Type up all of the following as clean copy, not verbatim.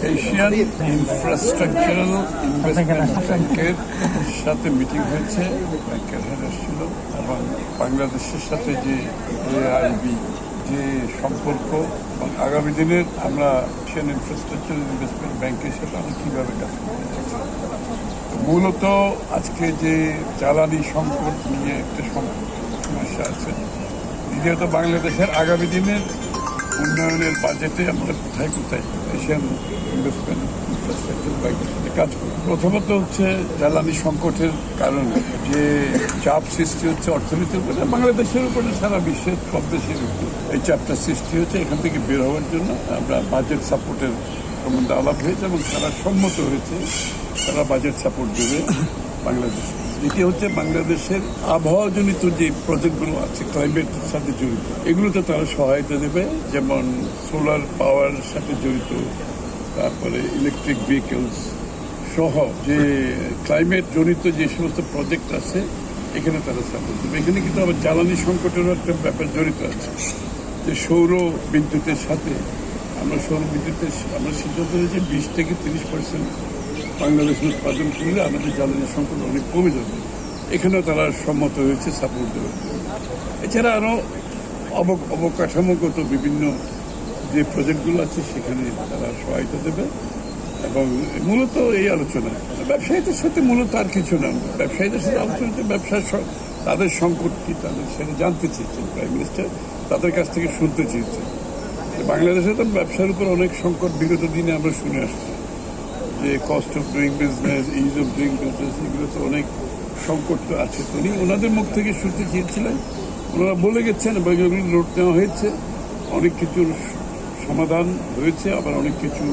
Asian infrastructural investment ব্যাংকের সাথে meeting হয়েছে, ব্যাংকের হেড এসেছিল এবং বাংলাদেশের সাথে যে এআইবি যে সম্পর্ক এবং আগামী দিনের আমরা এশিয়ান ইনফ্রাস্ট্রাকচারাল ইনভেস্টমেন্ট ব্যাংকের সাথে আমরা কীভাবে কাজ করতে চাচ্ছি। মূলত আজকে যে জ্বালানি সংকট নিয়ে একটা সমস্যা আছে, দ্বিতীয়ত বাংলাদেশের আগামী দিনের উন্নয়নের বাজেটে আমরা কোথায় কোথায় এশিয়ান ইনভেস্টমেন্ট ইনফ্রাস্ট্রাকচার ব্যাংকের সাথে কাজ করি। প্রথমত হচ্ছে জ্বালানি সংকটের কারণে যে চাপ সৃষ্টি হচ্ছে অর্থনীতির উপরে, বাংলাদেশের উপরে সারা বিশ্বের সব দেশের উপর এই চাপটা সৃষ্টি হচ্ছে। এখান থেকে বের হওয়ার জন্য আমরা বাজেট সাপোর্টের সম্বন্ধে আলাপ হয়েছে এবং তারা সম্মত হয়েছে তারা বাজেট সাপোর্ট দেবে বাংলাদেশে। দ্বিতীয় হচ্ছে বাংলাদেশের আবহাওয়াজনিত যে প্রজেক্টগুলো আছে ক্লাইমেটের সাথে জড়িত, এগুলোতে তারা সহায়তা দেবে, যেমন সোলার পাওয়ার সাথে জড়িত, তারপরে ইলেকট্রিক ভেহিকেলস সহ যে ক্লাইমেট জনিত যে সমস্ত প্রজেক্ট আছে এখানে তারা সাপোর্ট দেবে। এখানে কিন্তু আবার জ্বালানি সংকটেরও একটা ব্যাপার জড়িত আছে, যে সৌর বিদ্যুতের সাথে আমরা সিদ্ধান্ত নিয়েছি 20 থেকে 30% বাংলাদেশ উৎপাদন করলে আমাদের জ্বালানি সংকট অনেক কমে যাবে। এখানেও তারা সম্মত হয়েছে সাপোর্ট দেওয়ার জন্য। এছাড়া আরও অবকাঠামোগত বিভিন্ন যে প্রজেক্টগুলো আছে সেখানে তারা সহায়তা দেবে এবং মূলত এই আলোচনা ব্যবসায়ীদের সাথে মূলত আর কিছু না, ব্যবসায়ীদের সাথে আলোচনা, ব্যবসার তাদের সংকট কী তাদের সেটা জানতে চেয়েছেন প্রাইম মিনিস্টার, তাদের কাছ থেকে শুনতে চেয়েছেন। বাংলাদেশে তো ব্যবসার উপর অনেক সংকট বিগত দিনে আমরা শুনে আসছি, যে cost of doing business, is of doing business, এগুলো তো অনেক সংকট তো আছে। তো উনি ওনাদের মুখ থেকে শুনতে চেয়েছিলেন, ওনারা বলে গেছেন এবং এগুলো নোট নেওয়া হয়েছে। অনেক কিছুর সমাধান হয়েছে, আবার অনেক কিছু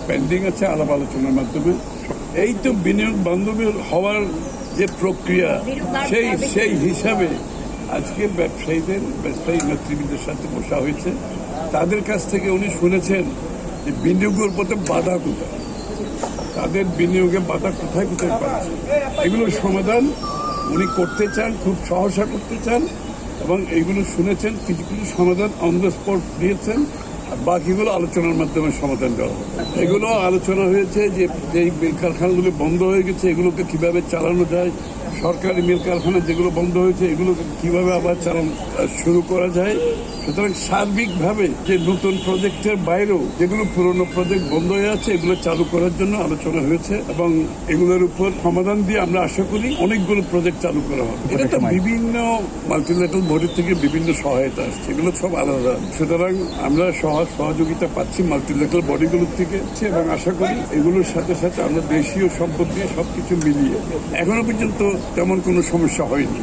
পেন্ডিং আছে আলাপ আলোচনার মাধ্যমে। এই তো বিনিয়োগ বান্ধবী হওয়ার যে প্রক্রিয়া, সেই হিসাবে আজকে ব্যবসায়ী নেতৃবৃন্দের সাথে বসা হয়েছে। তাদের কাছ থেকে উনি শুনেছেন যে বিনিয়োগের পথে বাধা কোথায়, তাদের বিনিয়োগে বাধা কোথায় কোথায় পাচ্ছে, এগুলোর সমাধান উনি করতে চান, খুব সহসা করতে চান এবং এইগুলো শুনেছেন। কিছু কিছু সমাধান অন দ্য স্পট দিয়েছেন, আর বাকিগুলো আলোচনার মাধ্যমে সমাধান দেওয়া হবে। এগুলো আলোচনা হয়েছে যে যেই মিল কারখানাগুলো বন্ধ হয়ে গেছে এগুলোকে কিভাবে চালানো যায়, সরকারি মিল কারখানা যেগুলো বন্ধ হয়েছে এগুলোকে কিভাবে আবার চালানো শুরু করা যায়। সুতরাং সার্বিকভাবে যে নতুন প্রজেক্টের বাইরেও যেগুলো পুরনো প্রজেক্ট বন্ধ হয়ে আছে এগুলো চালু করার জন্য আলোচনা হয়েছে এবং এগুলোর উপর সমাধান দিয়ে আমরা আশা করি অনেকগুলো প্রজেক্ট চালু করা হবে। এটা তো বিভিন্ন মাল্টিল্যাটারাল বডি থেকে বিভিন্ন সহায়তা আসছে, এগুলো সব আলাদা। সুতরাং আমরা সহযোগিতা পাচ্ছি মাল্টিল্যাটারাল বডিগুলোর থেকে এবং আশা করি এগুলোর সাথে সাথে আমরা দেশীয় সম্পদ দিয়ে সবকিছু মিলিয়ে এখনো পর্যন্ত তেমন কোনো সমস্যা হয়নি।